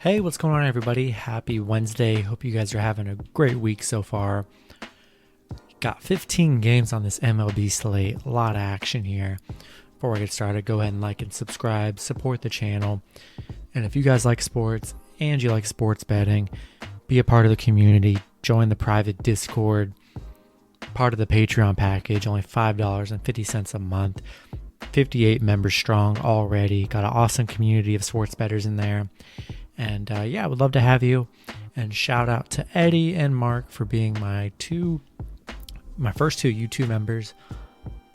Hey, what's going on, everybody? Happy Wednesday. Hope you guys are having a great week so far. Got 15 games on this MLB slate. A lot of action here. Before I get started, go ahead and like and subscribe, support the channel. And if you guys like sports and you like sports betting, be a part of the community. Join the private Discord. Part of the Patreon package, only $5.50 a month. 58 members strong already. Got an awesome community of sports bettors in there. And I would love to have you. And shout out to Eddie and Mark for being my first two YouTube members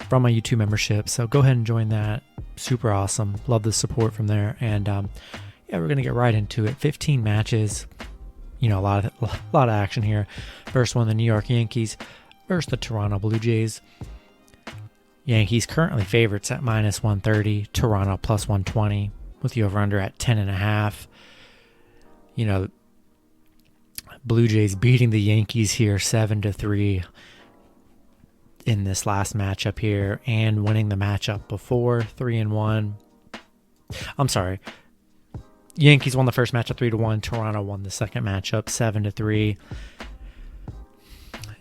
from my YouTube membership. So go ahead and join that. Super awesome. Love the support from there. And we're gonna get right into it. 15 matches. A lot of action here. First one, the New York Yankees versus the Toronto Blue Jays. Yankees currently favorites at -130. Toronto +120 with the over/under at 10.5. Blue Jays beating the Yankees here 7-3 in this last matchup here, and winning the matchup before 3-1. I'm sorry. Yankees won the first matchup 3-1. Toronto won the second matchup 7-3.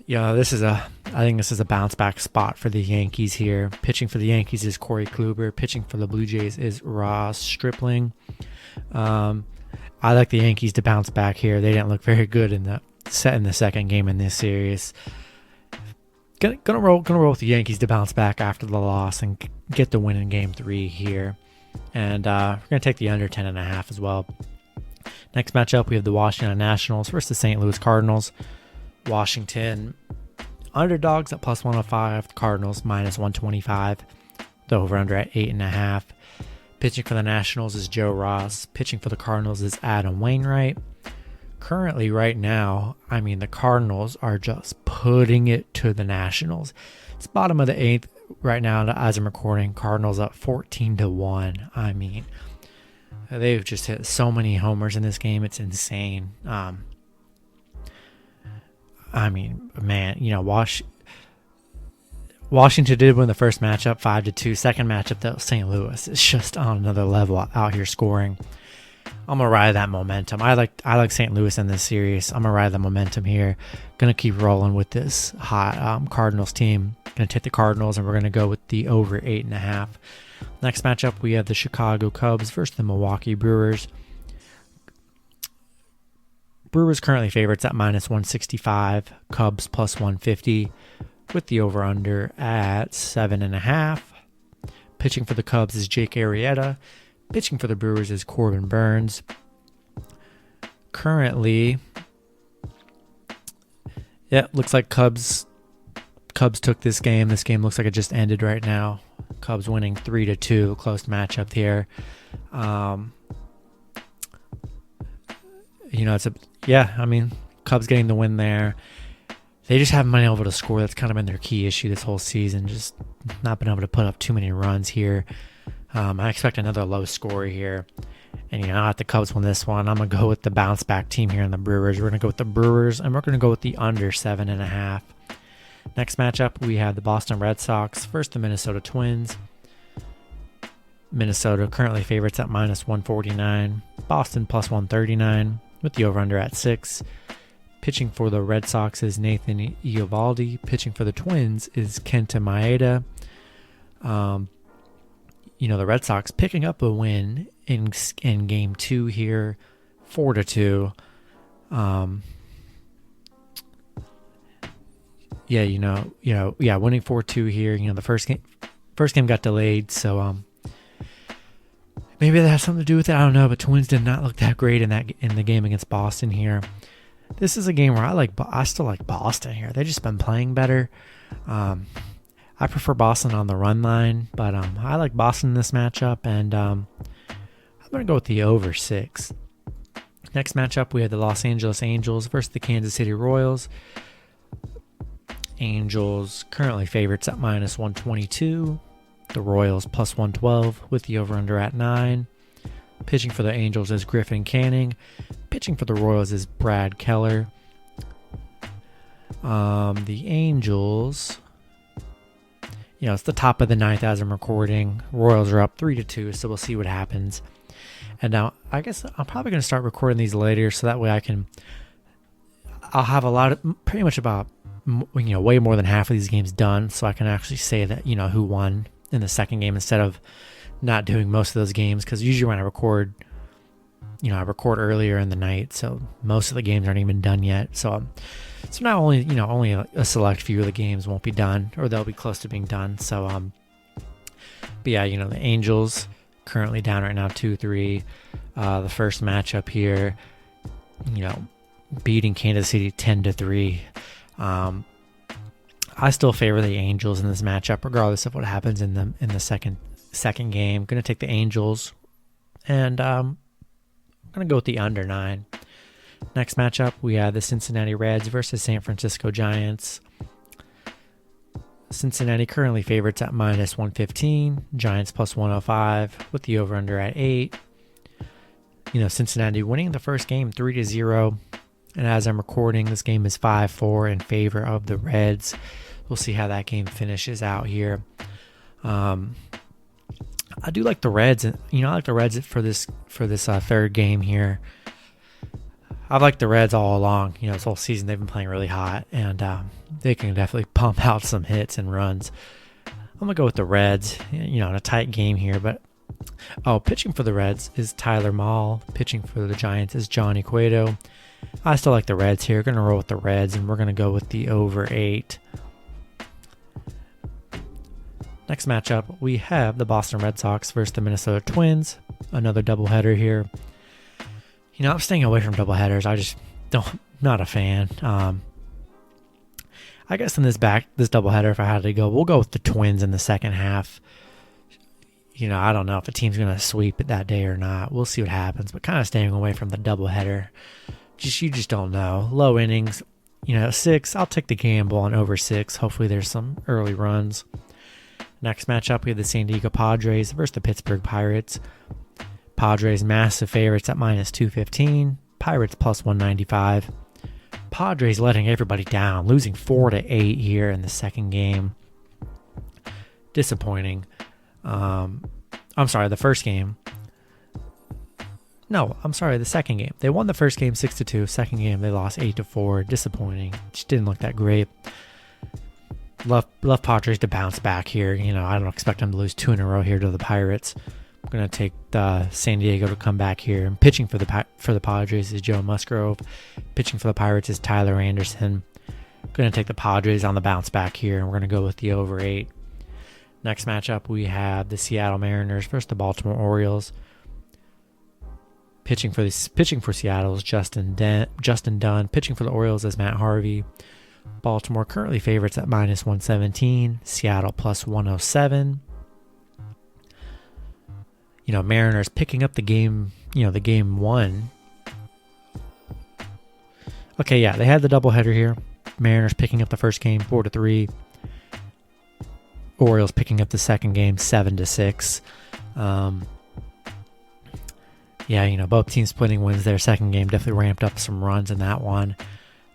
I think this is a bounce back spot for the Yankees here. Pitching for the Yankees is Corey Kluber. Pitching for the Blue Jays is Ross Stripling. I like the Yankees to bounce back here. They didn't look very good in the second game in this series. Gonna roll with the Yankees to bounce back after the loss and get the win in Game 3 here. And we're gonna take the under 10.5 as well. Next matchup, we have the Washington Nationals versus the St. Louis Cardinals. Washington underdogs at +105. The Cardinals -125. The over/under at 8.5. Pitching for the Nationals is Joe Ross. Pitching for the Cardinals is Adam Wainwright. Currently, right now, the Cardinals are just putting it to the Nationals. It's bottom of the 8th right now as I'm recording. Cardinals up 14-1. They've just hit so many homers in this game. It's insane. Washington did win the first matchup 5-2. Second matchup, though, St. Louis is just on another level out here scoring. I'm gonna ride that momentum. I like St. Louis in this series. I'm gonna ride the momentum here. Gonna keep rolling with this hot Cardinals team. Gonna take the Cardinals, and we're gonna go with the over 8.5. Next matchup, we have the Chicago Cubs versus the Milwaukee Brewers. Brewers currently favorites at -165. Cubs +150. With the over/under at 7.5. Pitching for the Cubs is Jake Arrieta. Pitching for the Brewers is Corbin Burns. Currently, looks like Cubs took this game. This game looks like it just ended right now. Cubs winning 3-2. Close matchup here. Cubs getting the win there. They just haven't been able to score. That's kind of been their key issue this whole season. Just not been able to put up too many runs here. I expect another low score here. And, if the Cubs win this one, I'm going to go with the bounce back team here in the Brewers. We're going to go with the Brewers, and we're going to go with the under 7.5. Next matchup, we have the Boston Red Sox versus the Minnesota Twins. Minnesota currently favorites at -149. Boston +139 with the over/under at 6. Pitching for the Red Sox is Nathan Eovaldi. Pitching for the Twins is Kenta Maeda. The Red Sox picking up a win in Game 2 here, 4-2. Winning 4-2 here. The first game got delayed, so maybe that has something to do with it. I don't know, but Twins did not look that great in the game against Boston here. This is a game where I still like Boston here. They've just been playing better. I prefer Boston on the run line, but I like Boston in this matchup, and I'm going to go with the over 6. Next matchup, we have the Los Angeles Angels versus the Kansas City Royals. Angels currently favorites at -122. The Royals +112 with the over/under at 9. Pitching for the Angels is Griffin Canning. Pitching for the Royals is Brad Keller. The Angels it's the top of the ninth as I'm recording. Royals are up 3-2, so we'll see what happens. And now I guess I'm probably going to start recording these later, so that way I'll have pretty much about, way more than half of these games done, so I can actually say that, who won in the second game instead of not doing most of those games. Because usually when I record, I record earlier in the night, so most of the games aren't even done yet. So not only, only a select few of the games won't be done, or they'll be close to being done. So, but yeah, the Angels currently down right now 2-3. The first matchup here, beating Kansas City 10-3. I still favor the Angels in this matchup, regardless of what happens in the second game. I'm gonna take the Angels, and I'm gonna go with the under 9. Next matchup, we have the Cincinnati Reds versus San Francisco Giants. Cincinnati currently favorites at -115, Giants plus 105, with the over-under at 8. Cincinnati winning the first game 3-0, and as I'm recording, this game is 5-4 in favor of the Reds. We'll see how that game finishes out here. I do like the Reds, I like the Reds for this third game here. I've liked the Reds all along. This whole season they've been playing really hot, and they can definitely pump out some hits and runs. I'm going to go with the Reds, in a tight game here. But, pitching for the Reds is Tyler Mahle. Pitching for the Giants is Johnny Cueto. I still like the Reds here. Going to roll with the Reds, and we're going to go with the over 8. Next matchup, we have the Boston Red Sox versus the Minnesota Twins. Another doubleheader here. I'm staying away from doubleheaders. I just not a fan. I guess in this doubleheader, if I had to go, we'll go with the Twins in the second half. I don't know if the team's going to sweep it that day or not. We'll see what happens, but kind of staying away from the doubleheader. You just don't know. Low innings, 6. I'll take the gamble on over 6. Hopefully there's some early runs. Next matchup, we have the San Diego Padres versus the Pittsburgh Pirates. Padres massive favorites at -215. Pirates plus 195. Padres letting everybody down, losing 4-8 here in the second game. Disappointing. I'm sorry, the first game. No, I'm sorry, the second game. They won the first game 6-2. Second game they lost 8-4. Disappointing. Just didn't look that great. Love Padres to bounce back here. I don't expect them to lose 2 in a row here to the Pirates. I'm going to take San Diego to come back here. And pitching for the Padres is Joe Musgrove. Pitching for the Pirates is Tyler Anderson. I'm going to take the Padres on the bounce back here, and we're going to go with the over 8. Next matchup, we have the Seattle Mariners versus the Baltimore Orioles. Pitching for Seattle is Justin Dunn. Pitching for the Orioles is Matt Harvey. Baltimore currently favorites at -117. Seattle plus 107. Mariners picking up the game, the game 1. Okay, yeah, they had the doubleheader here. Mariners picking up the first game 4-3. Orioles picking up the second game 7-6. Yeah, both teams splitting wins their second game. Definitely ramped up some runs in that one.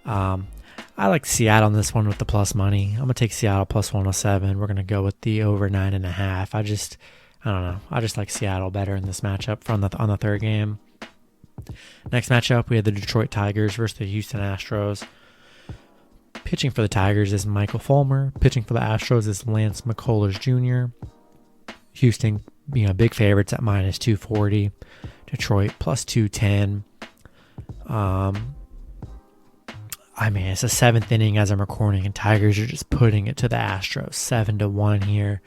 I like Seattle in this one with the plus money. I'm going to take Seattle plus 107. We're going to go with the over 9.5. I don't know. I just like Seattle better in this matchup on the third game. Next matchup, we have the Detroit Tigers versus the Houston Astros. Pitching for the Tigers is Michael Fulmer. Pitching for the Astros is Lance McCullers Jr. Houston, big favorites at -240. Detroit plus 210. It's the 7th inning as I'm recording, and Tigers are just putting it to the Astros 7-1 here.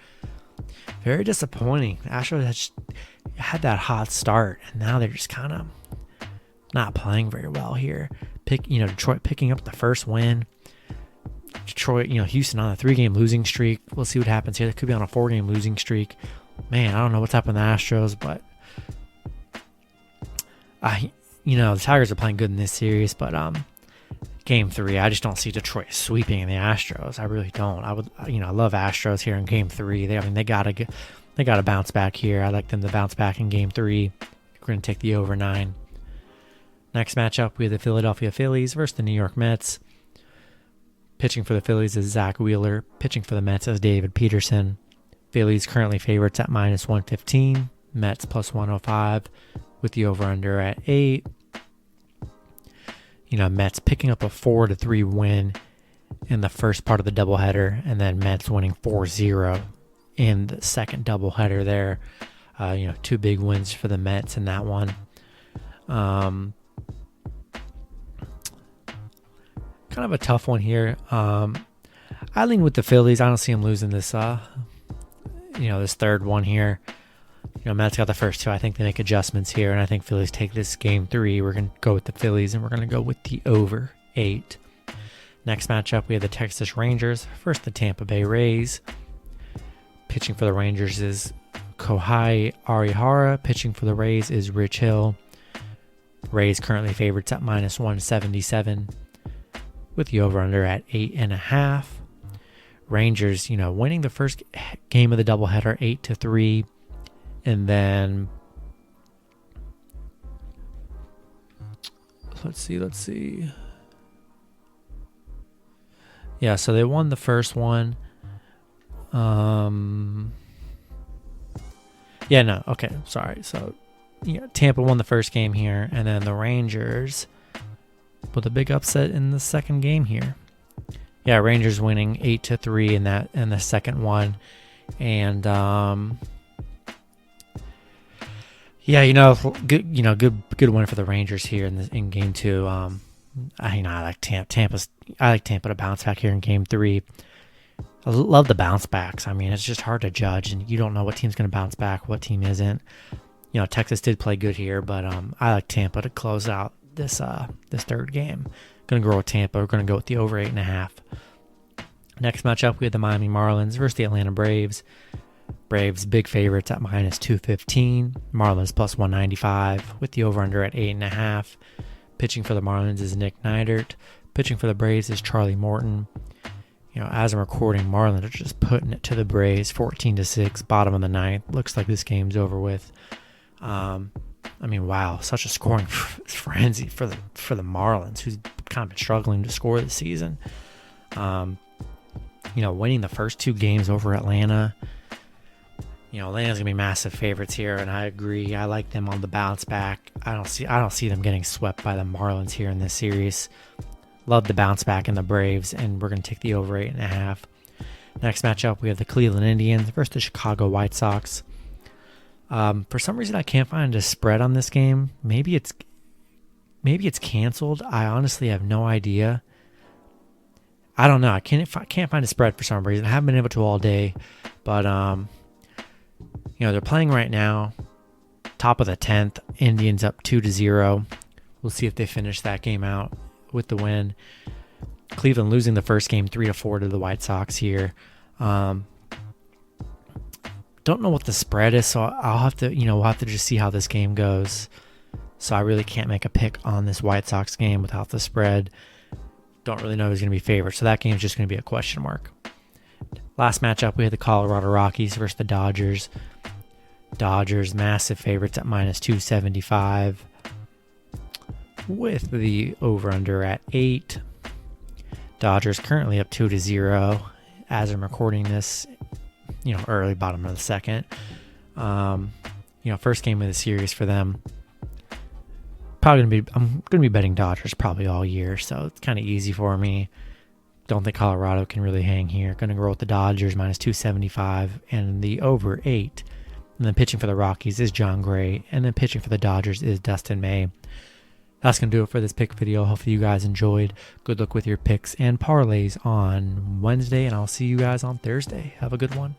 Very disappointing. The Astros had that hot start, and now they're just kind of not playing very well here. Detroit picking up the first win. Houston on a 3-game losing streak. We'll see what happens here. They could be on a 4-game losing streak. Man, I don't know what's happened to the Astros, but the Tigers are playing good in this series, but Game 3, I just don't see Detroit sweeping the Astros. I really don't. I love Astros here in Game 3. They gotta bounce back here. I like them to bounce back in Game 3. We're going to take the over 9. Next matchup, we have the Philadelphia Phillies versus the New York Mets. Pitching for the Phillies is Zach Wheeler. Pitching for the Mets is David Peterson. Phillies currently favorites at -115. Mets +105 with the over-under at 8. Mets picking up a 4-3 win in the first part of the doubleheader, and then Mets winning 4-0 in the second doubleheader there. 2 big wins for the Mets in that one. Kind of a tough one here. I lean with the Phillies. I don't see them losing this this third one here. Mets got the first 2. I think they make adjustments here, and I think Phillies take this game 3. We're going to go with the Phillies, and we're going to go with the over 8. Next matchup, we have the Texas Rangers versus the Tampa Bay Rays. Pitching for the Rangers is Kohei Arihara. Pitching for the Rays is Rich Hill. Rays currently favorites at -177 with the over-under at 8.5. Rangers, winning the first game of the doubleheader 8-3. And then, let's see. Yeah, so they won the first one. Sorry. So, Tampa won the first game here, and then the Rangers with a big upset in the second game here. Yeah, Rangers winning 8-3 in the second one, and good win for the Rangers here in game 2. I like Tampa. I like Tampa to bounce back here in game 3. I love the bounce backs. I mean, it's just hard to judge, and you don't know what team's going to bounce back, what team isn't. Texas did play good here, but I like Tampa to close out this third game. Going to go with Tampa. We're going to go with the over 8.5. Next matchup, we have the Miami Marlins versus the Atlanta Braves. Braves big favorites at -215. Marlins +195 with the over-under at 8.5. Pitching for the Marlins is Nick Neidert. Pitching for the Braves is Charlie Morton. As I'm recording, Marlins are just putting it to the Braves, 14-6, bottom of the ninth. Looks like this game's over with. Wow, such a scoring frenzy for the Marlins, who's kind of been struggling to score this season. Winning the first 2 games over Atlanta. Atlanta's gonna be massive favorites here, and I agree. I like them on the bounce back. I don't see them getting swept by the Marlins here in this series. Love the bounce back in the Braves, and we're gonna take the over 8.5. Next matchup, we have the Cleveland Indians versus the Chicago White Sox. For some reason, I can't find a spread on this game. Maybe it's canceled. I honestly have no idea. I don't know. I can't find a spread for some reason. I haven't been able to all day, but they're playing right now. Top of the 10th. Indians up 2-0. We'll see if they finish that game out with the win. Cleveland losing the first game 3-4 to the White Sox here. Don't know what the spread is, so I'll have to, we'll have to just see how this game goes. So I really can't make a pick on this White Sox game without the spread. Don't really know who's going to be favored, so that game's just going to be a question mark. Last matchup, we had the Colorado Rockies versus the Dodgers. Dodgers massive favorites at -275 with the over-under at 8. Dodgers currently up 2-0 as I'm recording this, early bottom of the second. First game of the series for them. I'm gonna be betting Dodgers probably all year, so it's kind of easy for me. Don't think Colorado can really hang here. Gonna go with the Dodgers -275 and the over 8. And then pitching for the Rockies is John Gray, and then pitching for the Dodgers is Dustin May. That's going to do it for this pick video. Hopefully you guys enjoyed. Good luck with your picks and parlays on Wednesday, and I'll see you guys on Thursday. Have a good one.